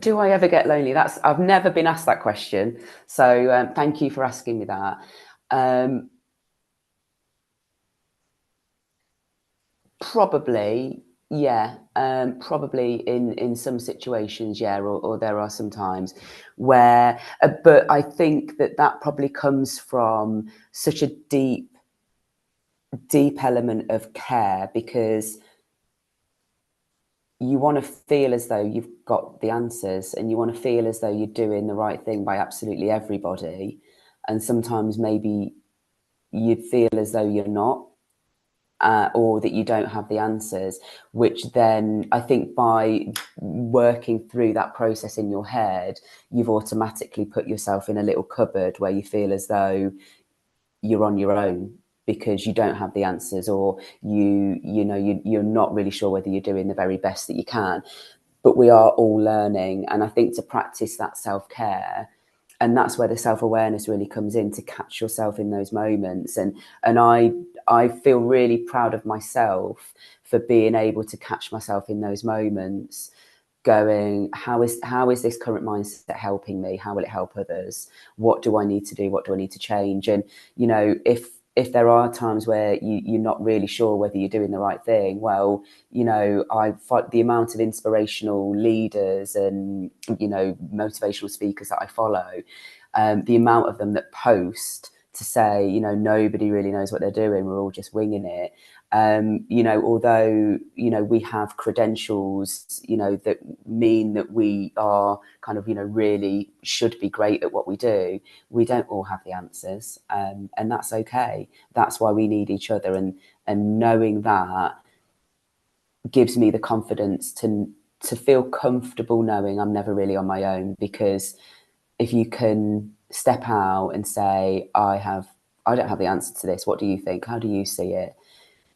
Do I ever get lonely? I've never been asked that question. So thank you for asking me that. Probably. Yeah, probably in some situations, yeah, or there are some times where, but I think that probably comes from such a deep element of care, because you want to feel as though you've got the answers, and you want to feel as though you're doing the right thing by absolutely everybody, and sometimes maybe you feel as though you're not. or that you don't have the answers, which then I think by working through that process in your head, you've automatically put yourself in a little cupboard where you feel as though you're on your own because you don't have the answers, or you're not really sure whether you're doing the very best that you can. But we are all learning, and I think to practice that self-care, and that's where the self-awareness really comes in, to catch yourself in those moments. And I feel really proud of myself for being able to catch myself in those moments, going, how is this current mindset helping me? How will it help others? What do I need to do? What do I need to change? And if there are times where you're not really sure whether you're doing the right thing, well, the amount of inspirational leaders and motivational speakers that I follow, the amount of them that post to say, nobody really knows what they're doing, we're all just winging it. Although we have credentials, that mean that we are kind of, really should be great at what we do, we don't all have the answers, and that's okay. That's why we need each other, and knowing that gives me the confidence to feel comfortable knowing I'm never really on my own. Because if you can step out and say, I don't have the answer to this, what do you think? How do you see it?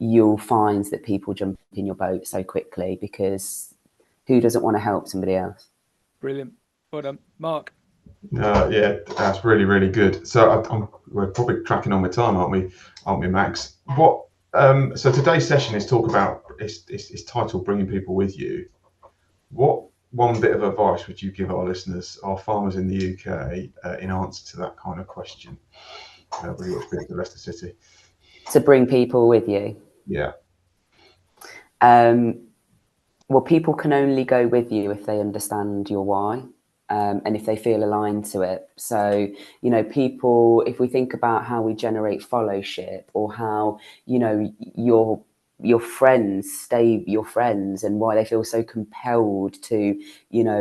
You'll find that people jump in your boat so quickly, because who doesn't want to help somebody else? Brilliant. Well done, Mark. Yeah, that's really, really good. So we're probably tracking on with time, aren't we, Max? So today's session is it's titled "Bringing People with You." What one bit of advice would you give our listeners, our farmers in the UK, in answer to that kind of question? Really what's been to Leicester City? To bring people with you. Yeah. Well, people can only go with you if they understand your why, and if they feel aligned to it. So, people, if we think about how we generate fellowship, or how, your friends stay your friends, and why they feel so compelled to,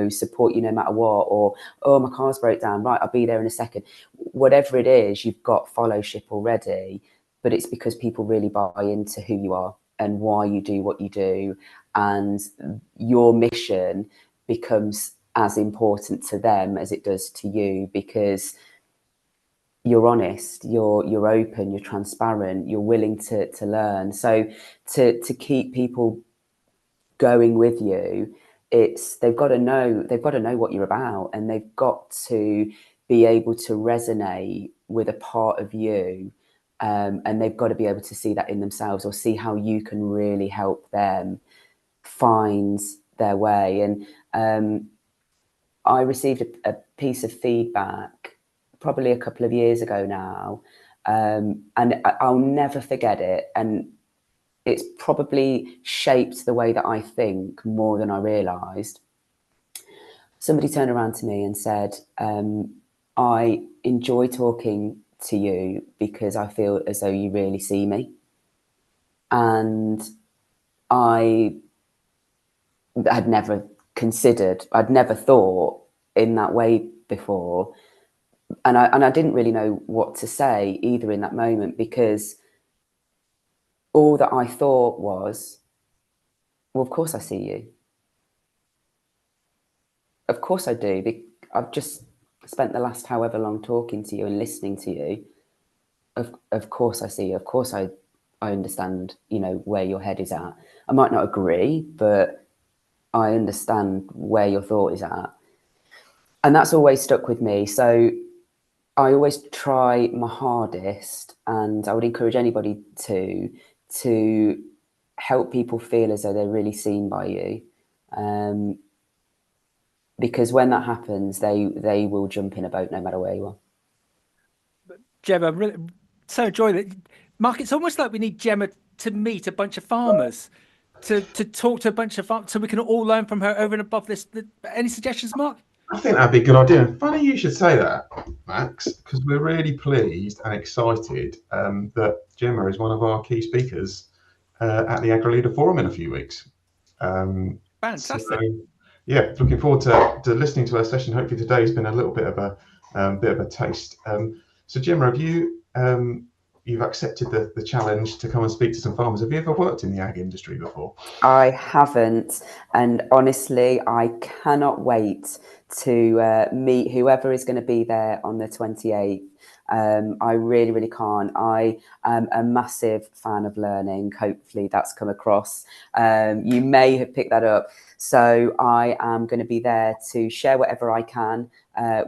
support you no matter what, or, oh, my car's broke down, right, I'll be there in a second. Whatever it is, you've got fellowship already, but it's because people really buy into who you are and why you do what you do. And your mission becomes as important to them as it does to you, because you're honest, you're open, you're transparent, you're willing to learn. So to keep people going with you, they've got to know what you're about, and they've got to be able to resonate with a part of you, and they've got to be able to see that in themselves, or see how you can really help them find their way. And I received a piece of feedback probably a couple of years ago now, and I'll never forget it. And it's probably shaped the way that I think more than I realised. Somebody turned around to me and said, I enjoy talking to you because I feel as though you really see me. And I had never I'd never thought in that way before. And I didn't really know what to say either in that moment, because all that I thought was, well, of course I see you. Of course I do. I've just spent the last however long talking to you and listening to you. Of course I see you. Of course I understand, where your head is at. I might not agree, but I understand where your thought is at. And that's always stuck with me. So I always try my hardest, and I would encourage anybody to help people feel as though they're really seen by you. Because when that happens, they will jump in a boat no matter where you are. Gemma, I'm really so enjoying it. Mark, it's almost like we need Gemma to meet a bunch of farmers, to talk to a bunch of farmers, so we can all learn from her over and above this. Any suggestions, Mark? I think that'd be a good idea. Funny you should say that, Max, because we're really pleased and excited that Gemma is one of our key speakers at the AgriLeader Forum in a few weeks. Fantastic. So, yeah, looking forward to listening to her session. Hopefully today has been a little bit of a taste. So Gemma, have you you've accepted the challenge to come and speak to some farmers. Have you ever worked in the ag industry before? I haven't, and honestly, I cannot wait to meet whoever is going to be there on the 28th. I really, really can't. I am a massive fan of learning. Hopefully that's come across. You may have picked that up. So I am going to be there to share whatever I can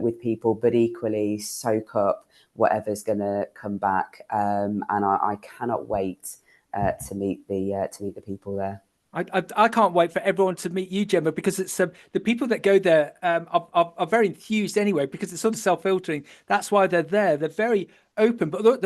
with people, but equally soak up whatever's going to come back. And I cannot wait to meet the people there. I can't wait for everyone to meet you, Gemma, because it's the people that go there are very enthused anyway, because it's sort of self-filtering. That's why they're there. They're very open. But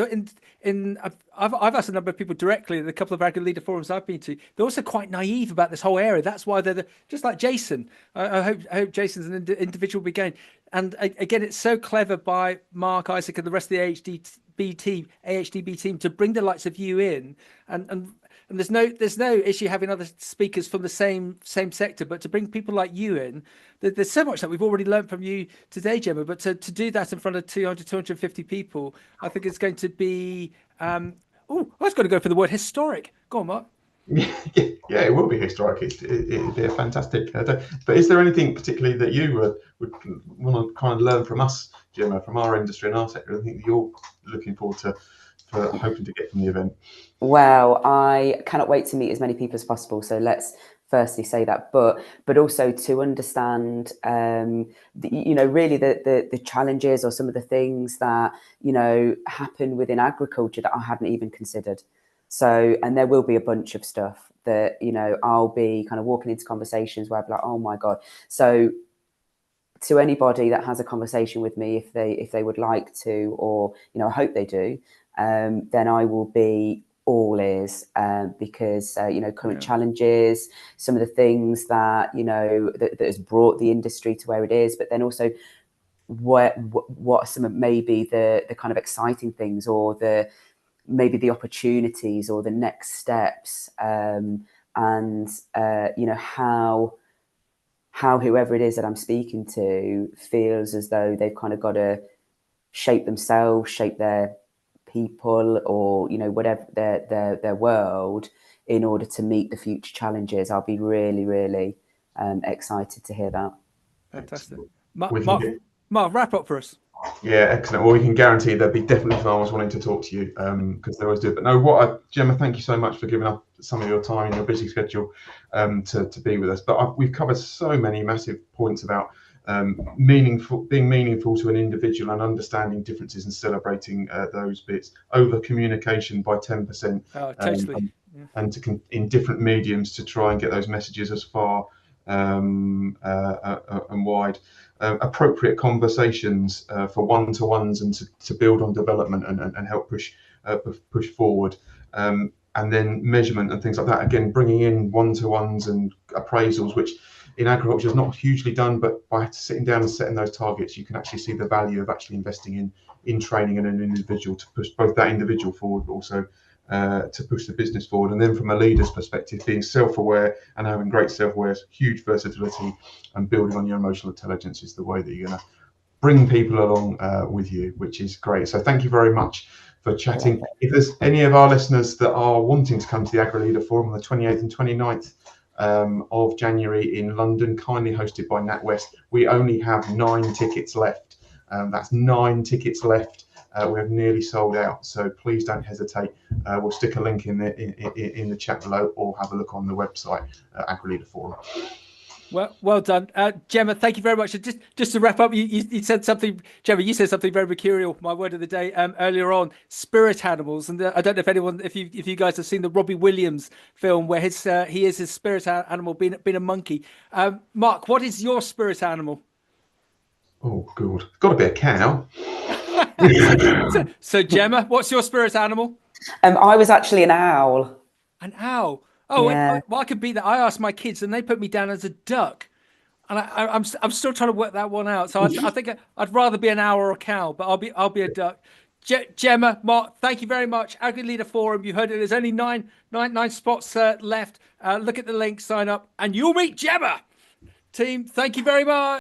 I've asked a number of people directly at a couple of Agri Leader forums I've been to. They're also quite naive about this whole area. That's why they're just like Jason. I hope Jason's an individual will be going. And again, it's so clever by Mark, Isaac, and the rest of the AHDB team to bring the likes of you in and there's no issue having other speakers from the same sector, but to bring people like you in, there's so much that we've already learned from you today, Gemma. But to do that in front of 250 people, I think it's going to be. I was going to go for the word historic. Go on, Mark. Yeah, it will be historic. It'd be a fantastic. But is there anything particularly that you would want to kind of learn from us, Gemma, from our industry and our sector? Anything that you're looking forward to, hoping to get from the event? Well, I cannot wait to meet as many people as possible. So let's firstly say that, but also to understand, really the challenges or some of the things that, happen within agriculture that I hadn't even considered. So, and there will be a bunch of stuff that, I'll be kind of walking into conversations where I'll be like, oh my God. So to anybody that has a conversation with me, if they would like to, or, I hope they do, then I will be all ears, because current challenges, some of the things that that has brought the industry to where it is, but then also what are some of maybe the kind of exciting things, or maybe the opportunities or the next steps, and how whoever it is that I'm speaking to feels as though they've kind of got to shape themselves, shape their people, or whatever their world, in order to meet the future challenges. I'll be really, really excited to hear that. Fantastic. Mark, wrap up for us. Yeah, excellent. Well, we can guarantee there'll be definitely farmers wanting to talk to you, because they always do. But no, Gemma, thank you so much for giving up some of your time in your busy schedule to be with us. But we've covered so many massive points about being meaningful to an individual, and understanding differences and celebrating those bits. Over communication by 10%. Oh, totally. And in different mediums to try and get those messages as far and wide. Appropriate conversations for one-to-ones, and to build on development and help push forward. And then measurement and things like that. Again, bringing in one-to-ones and appraisals, which in agriculture is not hugely done, but by sitting down and setting those targets, you can actually see the value of actually investing in training in an individual to push both that individual forward, but also to push the business forward. And then from a leader's perspective, being self-aware and having great self-awareness, huge versatility, and building on your emotional intelligence is the way that you're going to bring people along with you, which is great. So thank you very much for chatting. If there's any of our listeners that are wanting to come to the Agri Leader Forum on the 28th and 29th of January in London, kindly hosted by NatWest, we only have 9 tickets left. That's 9 tickets left. We have nearly sold out, so please don't hesitate. We'll stick a link in the chat below, or have a look on the website, Agri Leader Forum. Well done, Gemma. Thank you very much. Just to wrap up, you said something, Gemma. You said something very mercurial. My word of the day earlier on, spirit animals, and I don't know if you guys have seen the Robbie Williams film where he is his spirit animal, being a monkey. Mark, what is your spirit animal? Oh, good. It's got to be a cow. So, Gemma, what's your spirit animal? I was actually an owl. An owl. Oh, yeah. I could be that. I asked my kids, and they put me down as a duck, and I'm still trying to work that one out. So I think I'd rather be an owl or a cow, but I'll be a duck. Gemma, Mark, thank you very much. Agri Leader Forum. You heard it. There's only nine spots left. Look at the link, sign up, and you'll meet Gemma. Team, thank you very much.